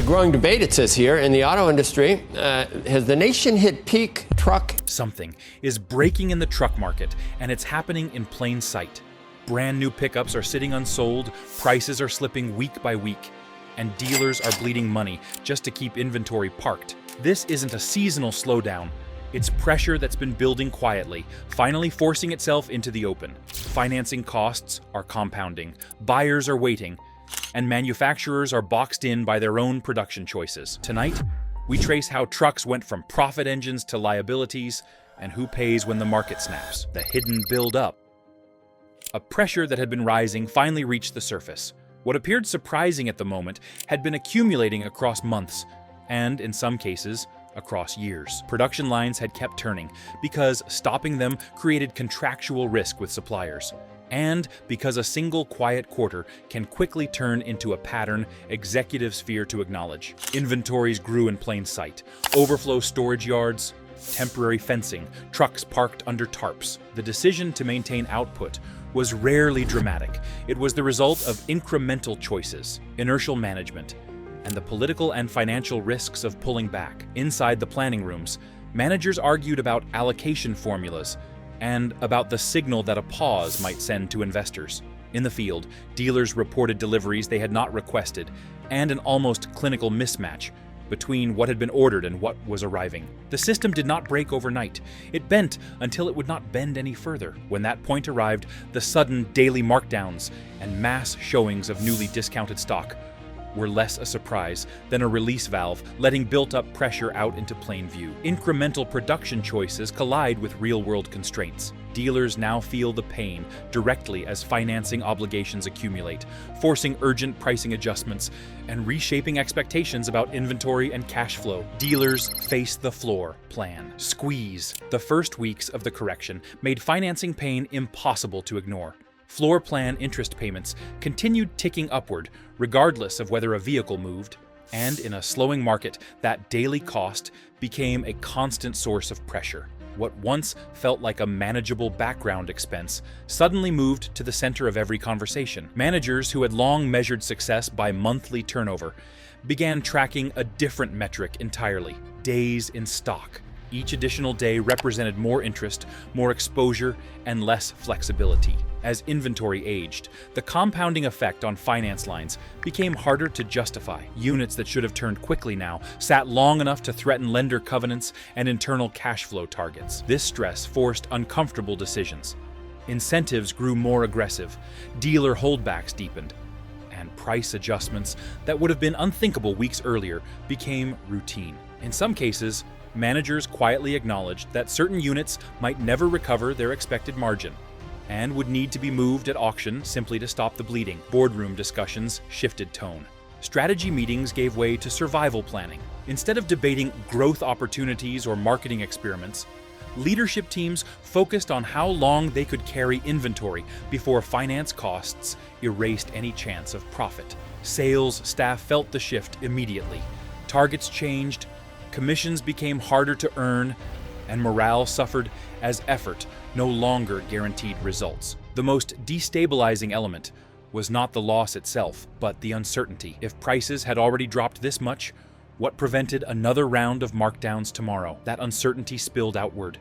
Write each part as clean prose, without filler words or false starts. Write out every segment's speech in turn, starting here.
growing debate, it says here, in the auto industry. Has the nation hit peak truck? Something is breaking in the truck market, and it's happening in plain sight. Brand new pickups are sitting unsold, prices are slipping week by week, and dealers are bleeding money just to keep inventory parked. This isn't a seasonal slowdown. It's pressure that's been building quietly, finally forcing itself into the open. Financing costs are compounding, buyers are waiting, and manufacturers are boxed in by their own production choices. Tonight, we trace how trucks went from profit engines to liabilities, and who pays when the market snaps. The hidden build-up. A pressure that had been rising finally reached the surface. What appeared surprising at the moment had been accumulating across months, and in some cases, across years. Production lines had kept turning because stopping them created contractual risk with suppliers, and because a single quiet quarter can quickly turn into a pattern executives fear to acknowledge. Inventories grew in plain sight. Overflow storage yards, temporary fencing, trucks parked under tarps. The decision to maintain output was rarely dramatic. It was the result of incremental choices, inertial management, and the political and financial risks of pulling back. Inside the planning rooms, managers argued about allocation formulas and about the signal that a pause might send to investors. In the field, dealers reported deliveries they had not requested and an almost clinical mismatch between what had been ordered and what was arriving. The system did not break overnight. It bent until it would not bend any further. When that point arrived, the sudden daily markdowns and mass showings of newly discounted stock were less a surprise than a release valve letting built-up pressure out into plain view. Incremental production choices collide with real-world constraints. Dealers now feel the pain directly as financing obligations accumulate, forcing urgent pricing adjustments and reshaping expectations about inventory and cash flow. Dealers face the floor plan. Squeeze. The first weeks of the correction made financing pain impossible to ignore. Floor plan interest payments continued ticking upward, regardless of whether a vehicle moved, and in a slowing market, that daily cost became a constant source of pressure. What once felt like a manageable background expense suddenly moved to the center of every conversation. Managers who had long measured success by monthly turnover began tracking a different metric entirely: days in stock. Each additional day represented more interest, more exposure, and less flexibility. As inventory aged, the compounding effect on finance lines became harder to justify. Units that should have turned quickly now sat long enough to threaten lender covenants and internal cash flow targets. This stress forced uncomfortable decisions. Incentives grew more aggressive, dealer holdbacks deepened, and price adjustments that would have been unthinkable weeks earlier became routine. In some cases, managers quietly acknowledged that certain units might never recover their expected margin and would need to be moved at auction simply to stop the bleeding. Boardroom discussions shifted tone. Strategy meetings gave way to survival planning. Instead of debating growth opportunities or marketing experiments, leadership teams focused on how long they could carry inventory before finance costs erased any chance of profit. Sales staff felt the shift immediately. Targets changed, commissions became harder to earn, and morale suffered as effort no longer guaranteed results. The most destabilizing element was not the loss itself, but the uncertainty. If prices had already dropped this much, what prevented another round of markdowns tomorrow? That uncertainty spilled outward.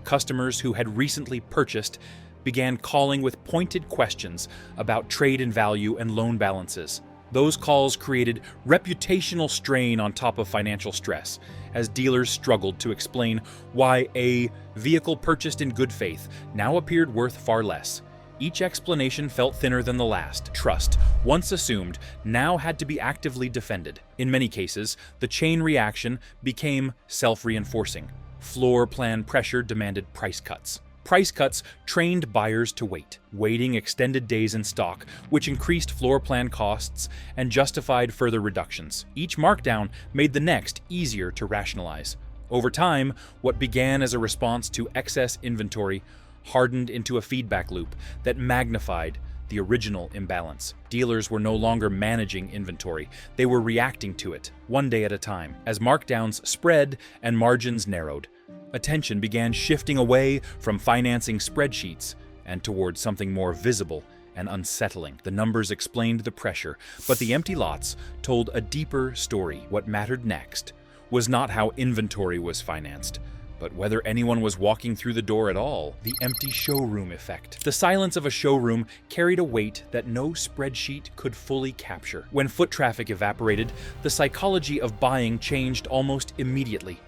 Customers who had recently purchased began calling with pointed questions about trade in value and loan balances. Those calls created reputational strain on top of financial stress, as dealers struggled to explain why a vehicle purchased in good faith now appeared worth far less. Each explanation felt thinner than the last. Trust, once assumed, now had to be actively defended. In many cases, the chain reaction became self-reinforcing. Floor plan pressure demanded price cuts. Price cuts trained buyers to wait. Waiting extended days in stock, which increased floor plan costs and justified further reductions. Each markdown made the next easier to rationalize. Over time, what began as a response to excess inventory hardened into a feedback loop that magnified the original imbalance. Dealers were no longer managing inventory, they were reacting to it, one day at a time. As markdowns spread and margins narrowed, attention began shifting away from financing spreadsheets and towards something more visible and unsettling. The numbers explained the pressure, but the empty lots told a deeper story. What mattered next was not how inventory was financed, but whether anyone was walking through the door at all. The empty showroom effect. The silence of a showroom carried a weight that no spreadsheet could fully capture. When foot traffic evaporated, the psychology of buying changed almost immediately.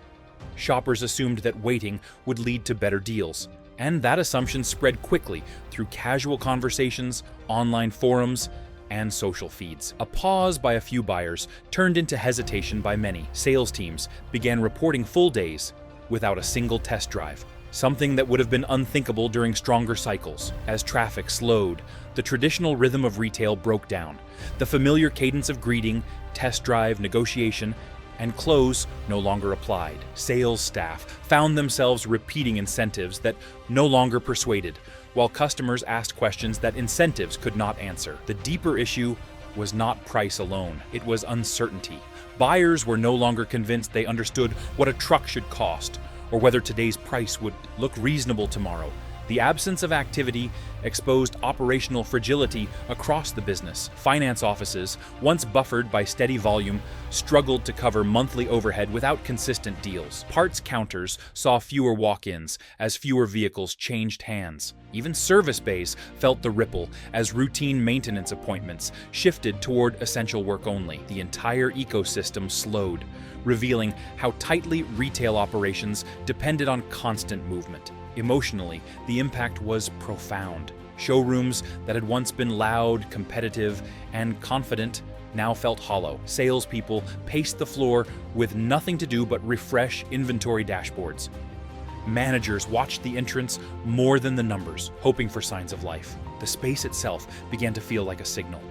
Shoppers assumed that waiting would lead to better deals, and that assumption spread quickly through casual conversations, online forums, and social feeds. A pause by a few buyers turned into hesitation by many. Sales teams began reporting full days without a single test drive, something that would have been unthinkable during stronger cycles. As traffic slowed, the traditional rhythm of retail broke down. The familiar cadence of greeting, test drive, negotiation, and close no longer applied. Sales staff found themselves repeating incentives that no longer persuaded, while customers asked questions that incentives could not answer. The deeper issue was not price alone, it was uncertainty. Buyers were no longer convinced they understood what a truck should cost, or whether today's price would look reasonable tomorrow. The absence of activity exposed operational fragility across the business. Finance offices, once buffered by steady volume, struggled to cover monthly overhead without consistent deals. Parts counters saw fewer walk-ins as fewer vehicles changed hands. Even service bays felt the ripple as routine maintenance appointments shifted toward essential work only. The entire ecosystem slowed, revealing how tightly retail operations depended on constant movement. Emotionally, the impact was profound. Showrooms that had once been loud, competitive, and confident now felt hollow. Salespeople paced the floor with nothing to do but refresh inventory dashboards. Managers watched the entrance more than the numbers, hoping for signs of life. The space itself began to feel like a signal.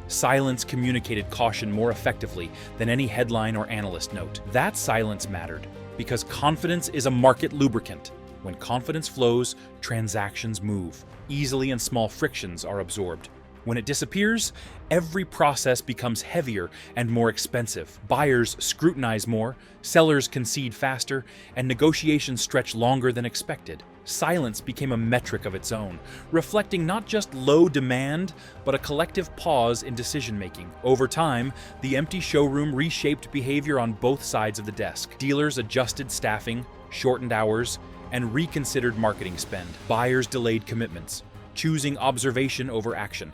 Silence communicated caution more effectively than any headline or analyst note. That silence mattered, because confidence is a market lubricant. When confidence flows, transactions move easily and small frictions are absorbed. When it disappears, every process becomes heavier and more expensive. Buyers scrutinize more, sellers concede faster, and negotiations stretch longer than expected. Silence became a metric of its own, reflecting not just low demand, but a collective pause in decision-making. Over time, the empty showroom reshaped behavior on both sides of the desk. Dealers adjusted staffing, shortened hours, and reconsidered marketing spend. Buyers delayed commitments, choosing observation over action.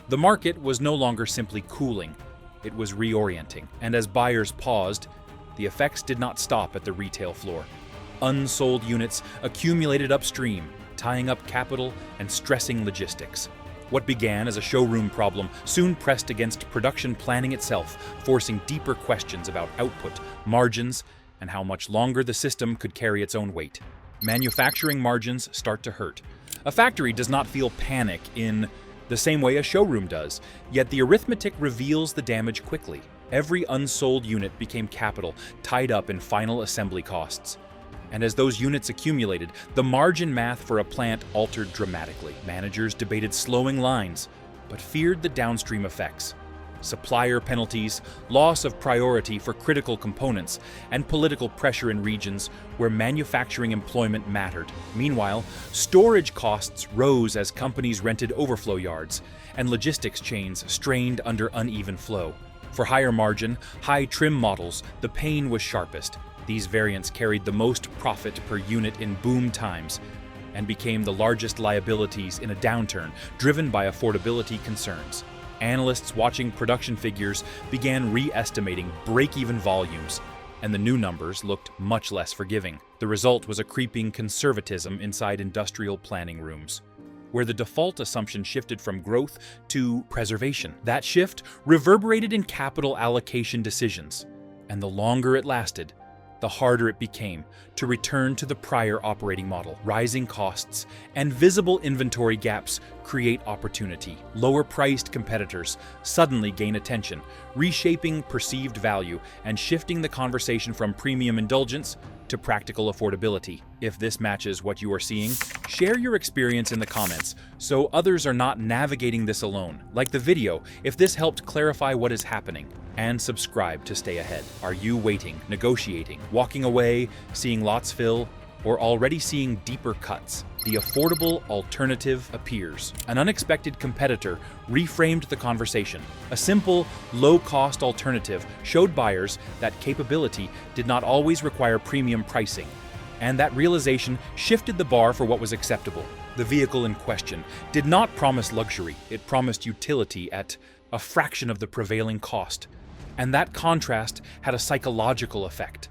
The market was no longer simply cooling, it was reorienting. And as buyers paused, the effects did not stop at the retail floor. Unsold units accumulated upstream, tying up capital and stressing logistics. What began as a showroom problem soon pressed against production planning itself, forcing deeper questions about output, margins, and how much longer the system could carry its own weight. Manufacturing margins start to hurt. A factory does not feel panic in the same way a showroom does, yet the arithmetic reveals the damage quickly. Every unsold unit became capital, tied up in final assembly costs. And as those units accumulated, the margin math for a plant altered dramatically. Managers debated slowing lines, but feared the downstream effects. Supplier penalties, loss of priority for critical components, and political pressure in regions where manufacturing employment mattered. Meanwhile, storage costs rose as companies rented overflow yards, and logistics chains strained under uneven flow. For higher margin, high trim models, the pain was sharpest. These variants carried the most profit per unit in boom times, and became the largest liabilities in a downturn driven by affordability concerns. Analysts watching production figures began re-estimating break-even volumes, and the new numbers looked much less forgiving. The result was a creeping conservatism inside industrial planning rooms, where the default assumption shifted from growth to preservation. That shift reverberated in capital allocation decisions, and the longer it lasted, the harder it became to return to the prior operating model. Rising costs and visible inventory gaps create opportunity. Lower-priced competitors suddenly gain attention, reshaping perceived value and shifting the conversation from premium indulgence to practical affordability. If this matches what you are seeing, share your experience in the comments so others are not navigating this alone. Like the video if this helped clarify what is happening, and subscribe to stay ahead. Are you waiting, negotiating, walking away, seeing lots fill, or already seeing deeper cuts, the affordable alternative appears. An unexpected competitor reframed the conversation. A simple, low-cost alternative showed buyers that capability did not always require premium pricing, and that realization shifted the bar for what was acceptable. The vehicle in question did not promise luxury, it promised utility at a fraction of the prevailing cost. And that contrast had a psychological effect.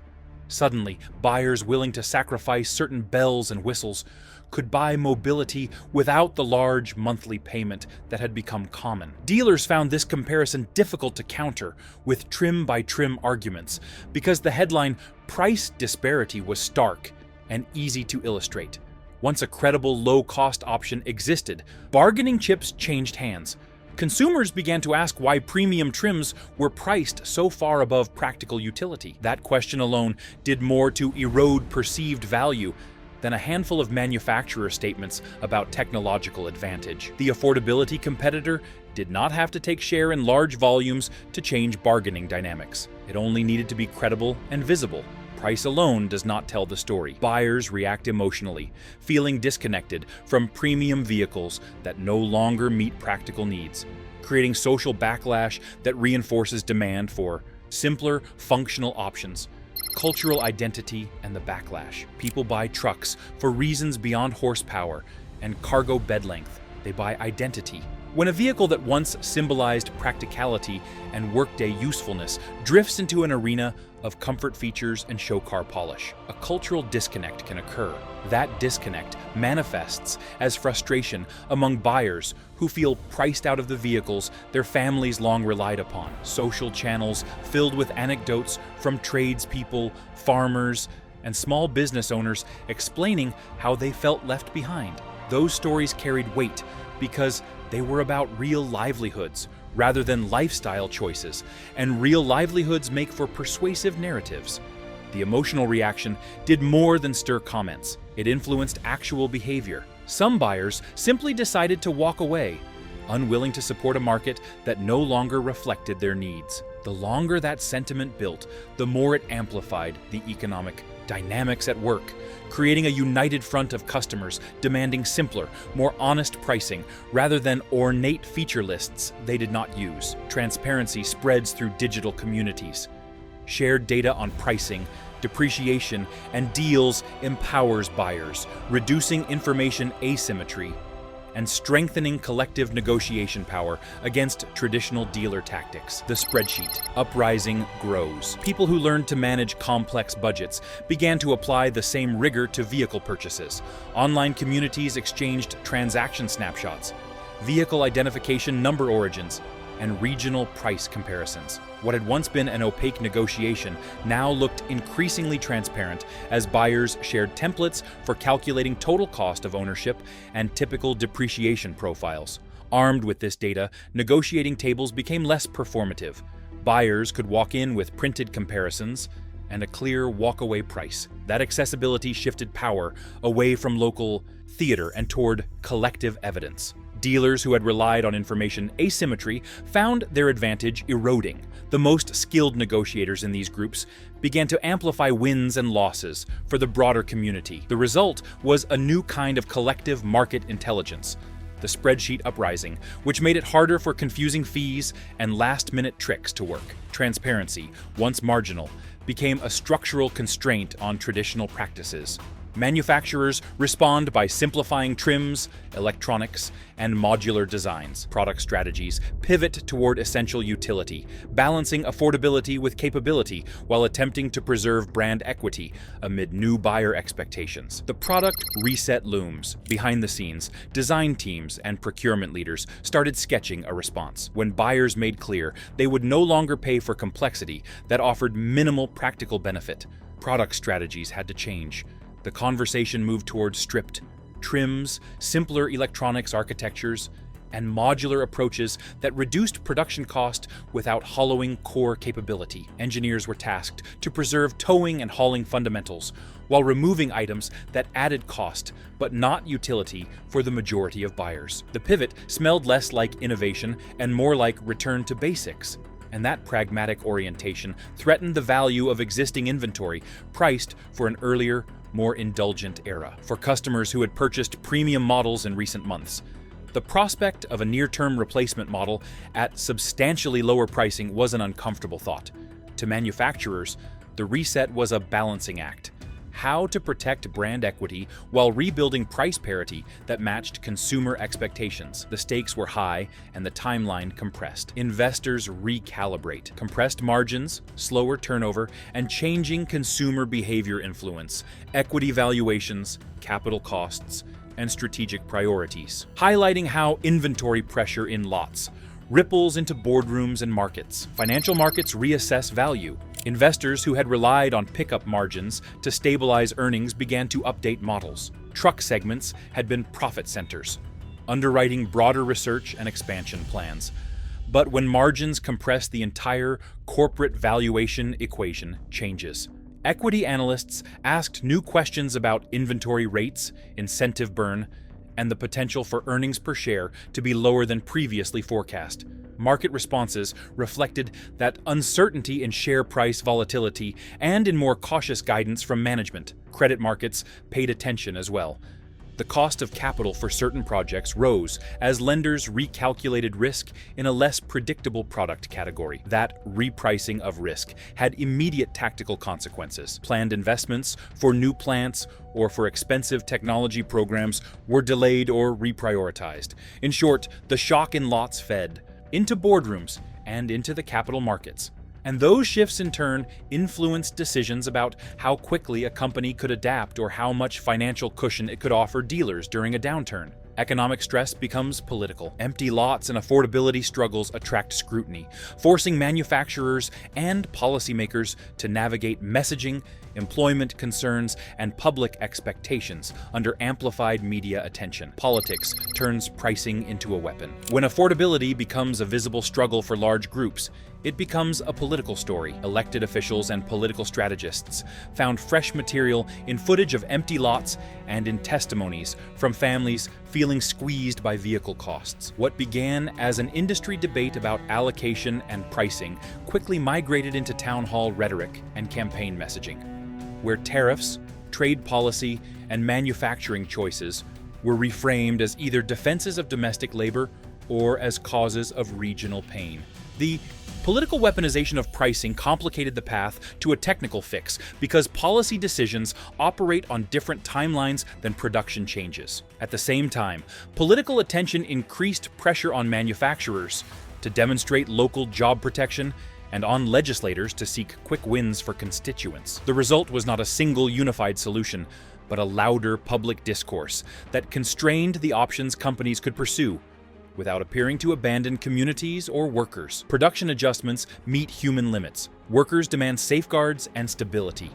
Suddenly, buyers willing to sacrifice certain bells and whistles could buy mobility without the large monthly payment that had become common. Dealers found this comparison difficult to counter with trim-by-trim arguments because the headline price disparity was stark and easy to illustrate. Once a credible low-cost option existed, bargaining chips changed hands. Consumers began to ask why premium trims were priced so far above practical utility. That question alone did more to erode perceived value than a handful of manufacturer statements about technological advantage. The affordability competitor did not have to take share in large volumes to change bargaining dynamics. It only needed to be credible and visible. Price alone does not tell the story. Buyers react emotionally, feeling disconnected from premium vehicles that no longer meet practical needs, creating social backlash that reinforces demand for simpler, functional options. Cultural identity and the backlash. People buy trucks for reasons beyond horsepower and cargo bed length. They buy identity. When a vehicle that once symbolized practicality and workday usefulness drifts into an arena of comfort features and show car polish, a cultural disconnect can occur. That disconnect manifests as frustration among buyers who feel priced out of the vehicles their families long relied upon. Social channels filled with anecdotes from tradespeople, farmers, and small business owners explaining how they felt left behind. Those stories carried weight because they were about real livelihoods rather than lifestyle choices, and real livelihoods make for persuasive narratives. The emotional reaction did more than stir comments. It influenced actual behavior. Some buyers simply decided to walk away, unwilling to support a market that no longer reflected their needs. The longer that sentiment built, the more it amplified the economic dynamics at work, creating a united front of customers demanding simpler, more honest pricing rather than ornate feature lists they did not use. Transparency spreads through digital communities. Shared data on pricing, depreciation, and deals empowers buyers, reducing information asymmetry and strengthening collective negotiation power against traditional dealer tactics. The spreadsheet uprising grows. People who learned to manage complex budgets began to apply the same rigor to vehicle purchases. Online communities exchanged transaction snapshots, vehicle identification number origins, and regional price comparisons. What had once been an opaque negotiation now looked increasingly transparent as buyers shared templates for calculating total cost of ownership and typical depreciation profiles. Armed with this data, negotiating tables became less performative. Buyers could walk in with printed comparisons and a clear walk-away price. That accessibility shifted power away from local theater and toward collective evidence. Dealers who had relied on information asymmetry found their advantage eroding. The most skilled negotiators in these groups began to amplify wins and losses for the broader community. The result was a new kind of collective market intelligence, the spreadsheet uprising, which made it harder for confusing fees and last-minute tricks to work. Transparency, once marginal, became a structural constraint on traditional practices. Manufacturers respond by simplifying trims, electronics, and modular designs. Product strategies pivot toward essential utility, balancing affordability with capability while attempting to preserve brand equity amid new buyer expectations. The product reset looms. Behind the scenes, design teams and procurement leaders started sketching a response. When buyers made clear they would no longer pay for complexity that offered minimal practical benefit, product strategies had to change. The conversation moved toward stripped trims, simpler electronics architectures, and modular approaches that reduced production cost without hollowing core capability. Engineers were tasked to preserve towing and hauling fundamentals while removing items that added cost but not utility for the majority of buyers. The pivot smelled less like innovation and more like return to basics. And that pragmatic orientation threatened the value of existing inventory, priced for an earlier, more indulgent era. For customers who had purchased premium models in recent months, the prospect of a near-term replacement model at substantially lower pricing was an uncomfortable thought. To manufacturers, the reset was a balancing act. How to protect brand equity while rebuilding price parity that matched consumer expectations. The stakes were high and the timeline compressed. Investors recalibrate. Compressed margins, slower turnover, and changing consumer behavior influence equity valuations, capital costs, and strategic priorities. Highlighting how inventory pressure in lots ripples into boardrooms and markets. Financial markets reassess value. Investors who had relied on pickup margins to stabilize earnings began to update models. Truck segments had been profit centers, underwriting broader research and expansion plans. But when margins compress, the entire corporate valuation equation changes. Equity analysts asked new questions about inventory rates, incentive burn, and the potential for earnings per share to be lower than previously forecast. Market responses reflected that uncertainty in share price volatility and in more cautious guidance from management. Credit markets paid attention as well. The cost of capital for certain projects rose as lenders recalculated risk in a less predictable product category. That repricing of risk had immediate tactical consequences. Planned investments for new plants or for expensive technology programs were delayed or reprioritized. In short, the shock in lots fed into boardrooms and into the capital markets. And those shifts in turn influenced decisions about how quickly a company could adapt or how much financial cushion it could offer dealers during a downturn. Economic stress becomes political. Empty lots and affordability struggles attract scrutiny, forcing manufacturers and policymakers to navigate messaging, employment concerns, and public expectations under amplified media attention. Politics turns pricing into a weapon. When affordability becomes a visible struggle for large groups, it becomes a political story. Elected officials and political strategists found fresh material in footage of empty lots and in testimonies from families feeling squeezed by vehicle costs. What began as an industry debate about allocation and pricing quickly migrated into town hall rhetoric and campaign messaging, where tariffs, trade policy, and manufacturing choices were reframed as either defenses of domestic labor or as causes of regional pain. The political weaponization of pricing complicated the path to a technical fix because policy decisions operate on different timelines than production changes. At the same time, political attention increased pressure on manufacturers to demonstrate local job protection and on legislators to seek quick wins for constituents. The result was not a single unified solution, but a louder public discourse that constrained the options companies could pursue without appearing to abandon communities or workers. Production adjustments meet human limits. Workers demand safeguards and stability,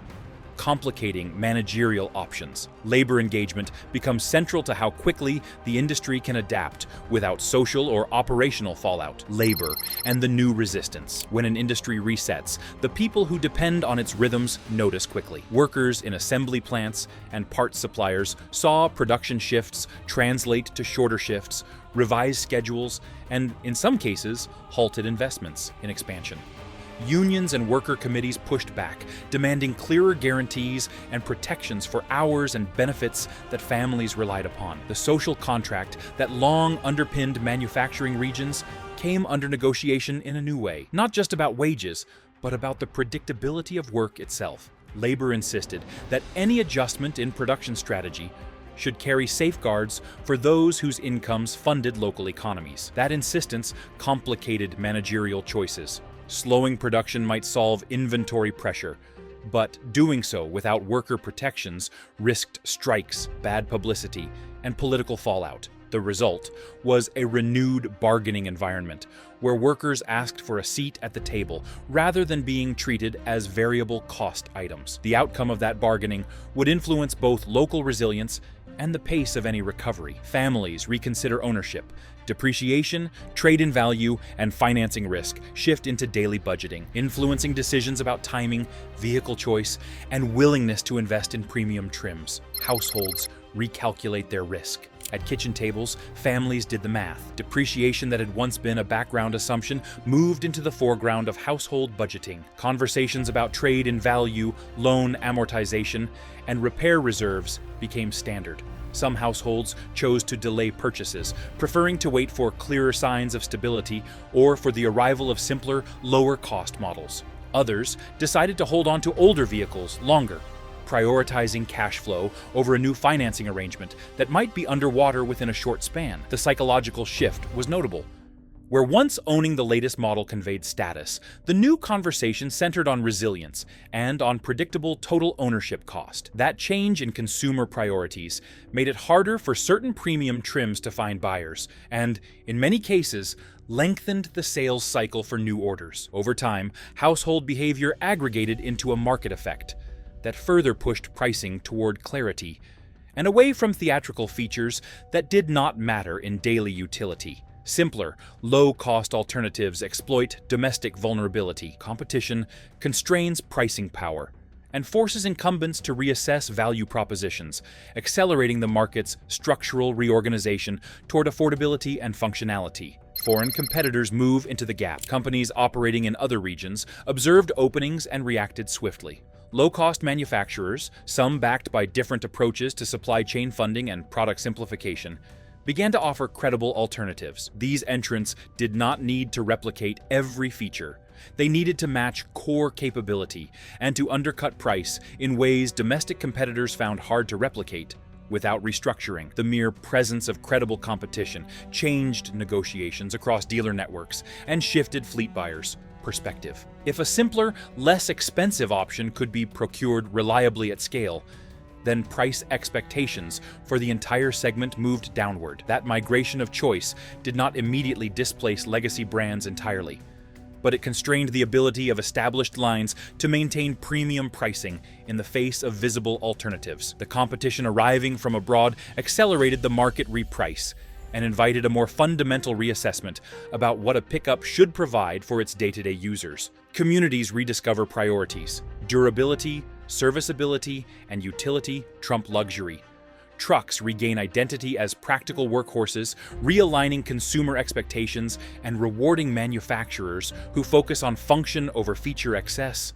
complicating managerial options. Labor engagement becomes central to how quickly the industry can adapt without social or operational fallout. Labor and the new resistance. When an industry resets, the people who depend on its rhythms notice quickly. Workers in assembly plants and parts suppliers saw production shifts translate to shorter shifts, revised schedules, and in some cases, halted investments in expansion. Unions and worker committees pushed back, demanding clearer guarantees and protections for hours and benefits that families relied upon. The social contract that long underpinned manufacturing regions came under negotiation in a new way, not just about wages, but about the predictability of work itself. Labor insisted that any adjustment in production strategy should carry safeguards for those whose incomes funded local economies. That insistence complicated managerial choices. Slowing production might solve inventory pressure, but doing so without worker protections risked strikes, bad publicity, and political fallout. The result was a renewed bargaining environment where workers asked for a seat at the table rather than being treated as variable cost items. The outcome of that bargaining would influence both local resilience and the pace of any recovery. Families reconsider ownership. Depreciation, trade-in value, and financing risk shift into daily budgeting, influencing decisions about timing, vehicle choice, and willingness to invest in premium trims. Households recalculate their risk. At kitchen tables, families did the math. Depreciation that had once been a background assumption moved into the foreground of household budgeting. Conversations about trade in value, loan amortization, and repair reserves became standard. Some households chose to delay purchases, preferring to wait for clearer signs of stability or for the arrival of simpler, lower-cost models. Others decided to hold on to older vehicles longer, prioritizing cash flow over a new financing arrangement that might be underwater within a short span. The psychological shift was notable. Where once owning the latest model conveyed status, the new conversation centered on resilience and on predictable total ownership cost. That change in consumer priorities made it harder for certain premium trims to find buyers, and, in many cases, lengthened the sales cycle for new orders. Over time, household behavior aggregated into a market effect that further pushed pricing toward clarity and away from theatrical features that did not matter in daily utility. Simpler, low-cost alternatives exploit domestic vulnerability. Competition constrains pricing power and forces incumbents to reassess value propositions, accelerating the market's structural reorganization toward affordability and functionality. Foreign competitors move into the gap. Companies operating in other regions observed openings and reacted swiftly. Low-cost manufacturers, some backed by different approaches to supply chain funding and product simplification, began to offer credible alternatives. These entrants did not need to replicate every feature. They needed to match core capability and to undercut price in ways domestic competitors found hard to replicate without restructuring. The mere presence of credible competition changed negotiations across dealer networks and shifted fleet buyers' perspective. If a simpler, less expensive option could be procured reliably at scale, then price expectations for the entire segment moved downward. That migration of choice did not immediately displace legacy brands entirely, but it constrained the ability of established lines to maintain premium pricing in the face of visible alternatives. The competition arriving from abroad accelerated the market reprice and invited a more fundamental reassessment about what a pickup should provide for its day-to-day users. Communities rediscover priorities. Durability, serviceability, and utility trump luxury. Trucks regain identity as practical workhorses, realigning consumer expectations and rewarding manufacturers who focus on function over feature excess.